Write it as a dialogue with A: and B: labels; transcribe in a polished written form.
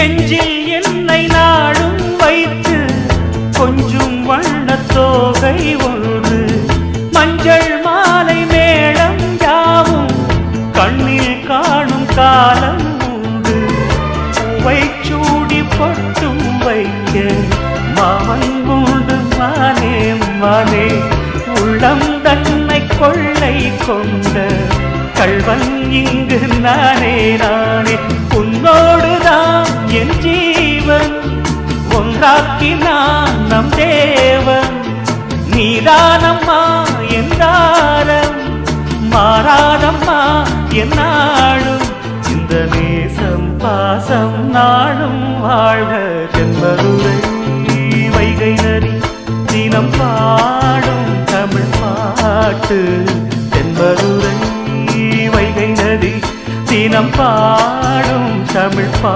A: நெஞ்சில் என்னை நாடும் வைத்து கொஞ்சம் வண்ணத் தோகை ஒன்று மஞ்சள் மாலை மேளம் யாவும் கண்ணில் காணும் காலம் உண்டு. பூவை சூடி பொட்டும் வைக்க மாமன் உண்டு மானே மானே. உள்ளம் தன்னை கொள்ளை கொண்ட கள்வன் இங்கு நானே நானே. உன்னோடுதான் என் ஜீவன் ஒன்றாக்கினான் நம் தேவன். நீதானம்மா என் தாரம் மாறாதம்மா என் நாடும். இந்த நேசம் பாசம் நாடும் வாழ்க. தென்மதுரை வைகை நதி தினம் பாடும் தமிழ் பாட்டு. தென்மதுரை வைகை நதி தினம் பாடும் தமிழ் பாட்டு.